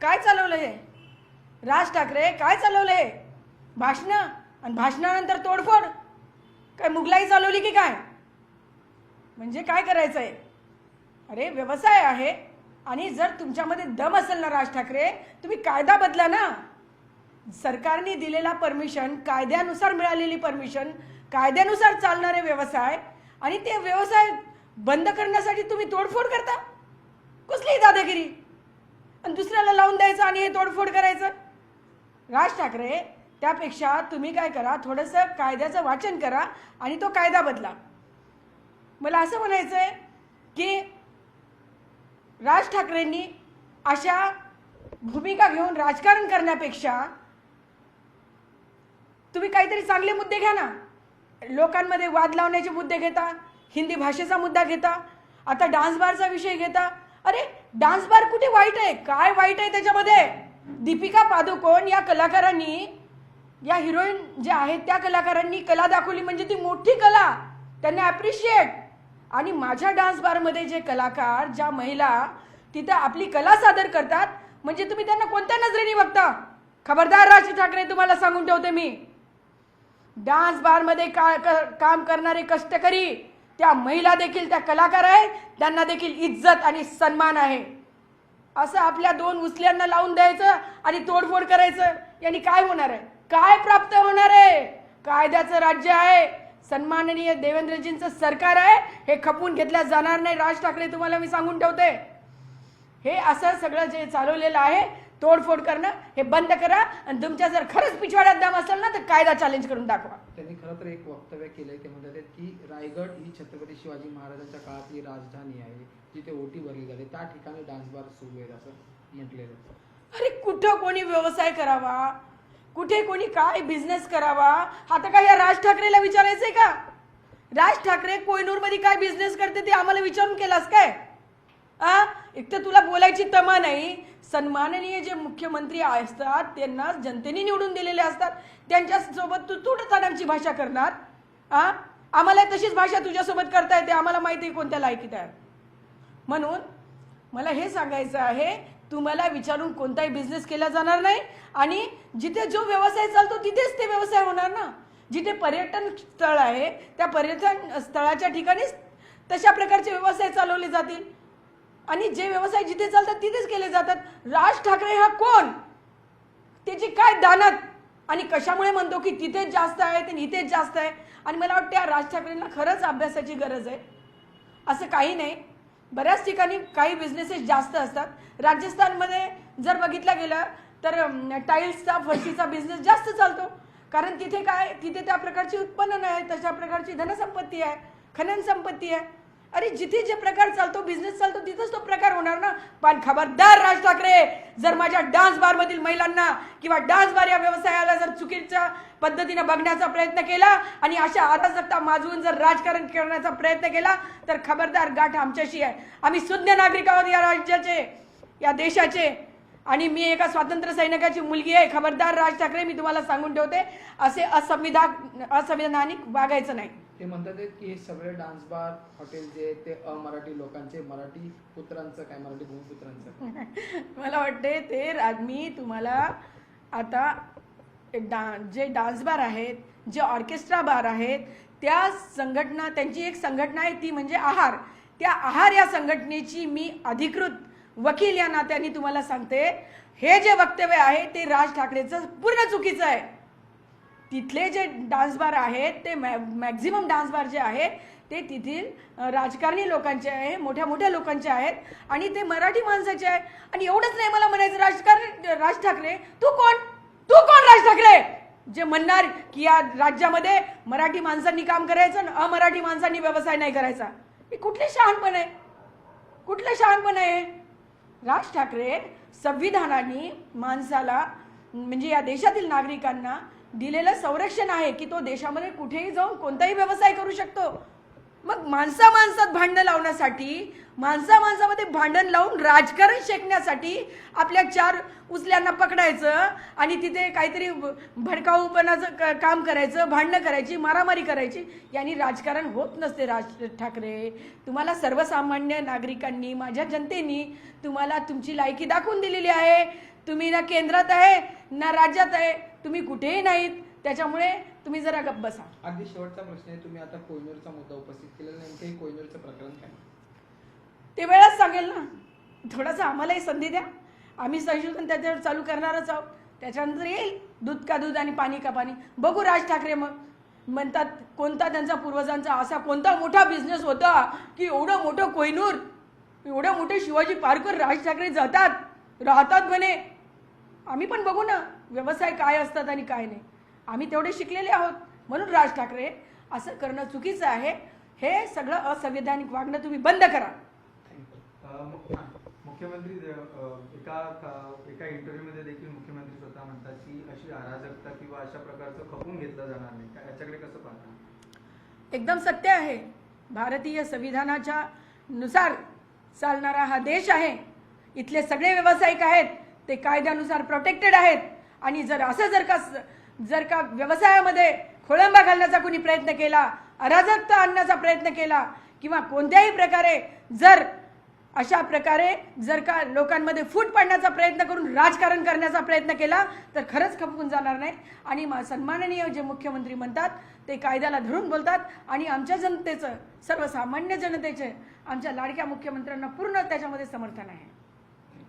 काय चालवलं हे? राज ठाकरे काय चालवलं हे? भाषणं आणि भाषणानंतर तोडफोड, काय मुघलाई चालवली की काय? म्हणजे काय करायचंय? अरे व्यवसाय आहे आणि जर तुमच्यामध्ये दम असेल ना राज ठाकरे, तुम्ही कायदा बदला ना. सरकारने दिलेला परमिशन, कायद्यानुसार मिळालेली परमिशन, कायद्यानुसार चालणारे व्यवसाय आणि ते व्यवसाय बंद करण्यासाठी तुम्ही तोडफोड करता. कसली दादागिरी? आणि दुसऱ्याला लावून द्यायचं आणि हे तोडफोड करायचं. राज ठाकरे, त्यापेक्षा तुम्ही काय करा, थोडंसं कायद्याचं वाचन करा आणि तो कायदा बदला. मला असं म्हणायचं आहे की राज ठाकरेंनी अशा भूमिका घेऊन राजकारण करण्यापेक्षा तुम्ही काहीतरी चांगले मुद्दे घ्या ना. लोकांमध्ये वाद लावण्याचे मुद्दे घेता, हिंदी भाषेचा मुद्दा घेता, आता डान्स बारचा विषय घेता. अरे डान्स बार कुठे वाईट आहे? काय वाईट आहे त्याच्यामध्ये? दीपिका पादुकोण या कलाकारांनी, या हिरोईन ज्या आहेत त्या कलाकारांनी कला दाखवली म्हणजे ती मोठी कला, त्यांना ॲप्रिशिएट. आणि माझ्या डान्स बारमध्ये जे कलाकार, ज्या महिला तिथं आपली कला सादर करतात, म्हणजे तुम्ही त्यांना कोणत्या नजरेने बघता? खबरदार राज ठाकरे, तुम्हाला सांगून ठेवते मी, डान्स बारमध्ये काम करणारे कष्टकरी, त्या महिला देखील त्या कलाकार आहेत, त्यांना देखील इज्जत आणि सन्मान आहे. असं आपल्या दोन उचल्यांना लावून द्यायचं आणि तोडफोड करायचं, यांनी काय होणार आहे? काय प्राप्त होणार आहे? कायद्याचं राज्य आहे, सन्माननीय देवेंद्रजींचं सरकार आहे, हे खपवून घेतल्या जाणार नाही. राज ठाकरे, तुम्हाला मी सांगून ठेवते, हे असं सगळं जे चालवलेलं आहे, तोडफोड करणं, हे बंद करा. आणि तुमच्या जर खरंच पिछवाड्यात दम असेल ना, तर कायदा चॅलेंज करून दाखवा. त्यांनी खरं तर एक वक्तव्य केलंय. ते म्हणतात की रायगड ही छत्रपती शिवाजी महाराजांच्या काळातली राजधानी आहे, जिथे ओटी भरली जाते, त्या ठिकाणी डान्स बार सुरू आहेत असं म्हटलेलं. अरे कुठं कोणी व्यवसाय करावा, कुठे कोणी काय बिझनेस करावा, आता काय या राज ठाकरेला विचारायचंय का? राज ठाकरे कोहिनूरमध्ये काय बिझनेस करते ते आम्हाला विचारून केलास काय? एक तर तुला बोलायची तमा नाही. सन्माननीय जे मुख्यमंत्री असतात त्यांना जनतेने निवडून दिलेले असतात, त्यांच्यासोबत तू तुटतानाची भाषा करणार. आम्हाला तशीच भाषा तुझ्यासोबत करता येते, आम्हाला माहिती आहे कोणत्या लायकीत आहे. म्हणून मला हे सांगायचं आहे, तुम्हाला विचारून कोणताही बिझनेस केला जाणार नाही. आणि जिथे जो व्यवसाय चालतो तिथेच ते व्यवसाय होणार ना. जिथे पर्यटन स्थळ आहे त्या पर्यटन स्थळाच्या ठिकाणीच तशा प्रकारचे व्यवसाय चालवले जातील आणि जे व्यवसाय जिथे चालतात तिथेच केले जातात. राज ठाकरे हा कोण? त्याची काय दानत? आणि कशामुळे म्हणतो की तिथेच जास्त आहे आणि इथेच जास्त आहे? आणि मला वाटतं या राज ठाकरेंना खरंच अभ्यासाची गरज आहे. असं काही नाही, बऱ्याच ठिकाणी काही बिझनेसेस जास्त असतात. राजस्थानमध्ये जर बघितलं गेलं तर टाईल्सचा, फरशीचा बिझनेस जास्त चालतो, कारण तिथे काय, तिथे त्या प्रकारची उत्पन्न आहे, तशा प्रकारची धनसंपत्ती आहे, खनन संपत्ती आहे. अरे जिथे जे प्रकार चालतो, बिझनेस चालतो, तिथंच तो प्रकार होणार ना. पण खबरदार राज ठाकरे, जर माझ्या डान्स बारमधील महिलांना किंवा डान्स बार या व्यवसायाला जर चुकीच्या पद्धतीने बघण्याचा प्रयत्न केला आणि अशा अराजकता माजवून जर राजकारण करण्याचा प्रयत्न केला तर खबरदार, गाठ आमच्याशी आहे. आम्ही सुज्ञ नागरिक आहोत या राज्याचे, या देशाचे, आणि मी एका स्वातंत्र्य सैनिकाची मुलगी आहे. खबरदार राज ठाकरे, मी तुम्हाला सांगून ठेवते, असे असंविधानिक वागायचं नाही. ते म्हणतात की हे सगळे डान्स बार, हॉटेल जे ते अमराठी लोकांचे, मराठी पुत्रांचं काय, मराठी भूमिपुत्रांचं. मला वाटते ते मी तुम्हाला आता जे डान्स बार आहेत, जे ऑर्केस्ट्रा बार आहेत, त्या संघटना, त्यांची एक संघटना आहे ती म्हणजे आहार. त्या आहार या संघटनेची मी अधिकृत वकील या नात्याने तुम्हाला सांगते, हे जे वक्तव्य आहे ते राज ठाकरेचं पूर्ण चुकीचं आहे. तिथले जे डान्स बार आहेत ते मॅक्झिमम डान्स बार जे आहेत ते तिथील राजकारणी लोकांचे आहे, मोठ्या मोठ्या लोकांचे आहेत आणि ते मराठी माणसाचे आहे. आणि एवढंच नाही मला म्हणायचं, राज ठाकरे तू कोण? तू कोण राज ठाकरे, जे म्हणणार की या राज्यामध्ये मराठी माणसांनी काम करायचं आणि अमराठी माणसांनी व्यवसाय नाही करायचा? हे कुठले शहाणपण आहे? कुठलं शहाणपण आहे? राज ठाकरे, संविधानाने माणसाला म्हणजे या देशातील नागरिकांना दिलेलं संरक्षण आहे की तो देशामध्ये कुठेही जाऊन कोणताही व्यवसाय करू शकतो. मग माणसात भांडण लावण्यासाठी, माणसामध्ये भांडण लावून राजकारण शेकण्यासाठी आपल्या चार उचल्यांना पकडायचं आणि तिथे काहीतरी भडकाऊपणाचं काम करायचं, भांडणं करायची, मारामारी करायची, यांनी राजकारण होत नसते. राज ठाकरे, तुम्हाला सर्वसामान्य नागरिकांनी, माझ्या जनतेनी तुम्हाला तुमची लायकी दाखवून दिलेली आहे. तुम्ही ना केंद्रात आहे ना राज्यात आहे, तुम्ही कुठेही नाहीत, त्याच्यामुळे तुम्ही जरा गप्प बसा. अगदी शेवटचा प्रश्न आहे, तुम्ही आता कोहिनूरचा मुद्दा उपस्थित केलेला, नेमकं हे कोहिनूरचं प्रकरण काय? ते वेळच सांगेल ना. थोडंसं आम्हालाही संधी द्या, आम्ही संशोधन त्याच्यावर चालू करणारच आहोत. त्याच्यानंतर येईल दूध का दूध आणि पाणी का पाणी. बघू राज ठाकरे मग म्हणतात कोणता त्यांचा पूर्वजांचा असा कोणता मोठा बिझनेस होता की एवढं मोठं कोहिनूर, एवढं मोठं शिवाजी पार्कवर राज ठाकरे जातात राहतात म्हणे. आम्ही पण बघू ना व्यवसाय काय असतात आणि काय नाही. आम्ही तेवढे शिकलेले आहोत, म्हणून राज ठाकरे असं करणं चुकीचं आहे. हे सगळं असंवैधानिक वागणं तुम्ही बंद करा. मुख्यमंत्री एका इंटरव्ह्यूमध्ये देखील मुख्यमंत्री स्वतः म्हणतात की अशी अराजकता किंवा अशा प्रकारचं खपून घेतलं जाणार नाही. याच्याकडे कसं पाहता? एकदम सत्य आहे. भारतीय संविधानाच्या नुसार चालणारा हा देश आहे. इथले सगळे व्यावसायिक आहेत ते कायद्यानुसार प्रोटेक्टेड आहेत. आणि जर का व्यवसायामध्ये खोळंबा घालण्याचा कोणी प्रयत्न केला, अराजकता आणण्याचा प्रयत्न केला किंवा कोणत्याही प्रकारे अशा प्रकारे जर का लोकांमध्ये फूट पाडण्याचा प्रयत्न करून राजकारण करण्याचा प्रयत्न केला तर खरंच खपवून जाणार नाही. आणि सन्माननीय जे मुख्यमंत्री म्हणतात ते कायद्याला धरून बोलतात आणि आमच्या जनतेचं, सर्वसामान्य जनतेचे, आमच्या लाडक्या मुख्यमंत्र्यांना पूर्ण त्याच्यामध्ये समर्थन आहे.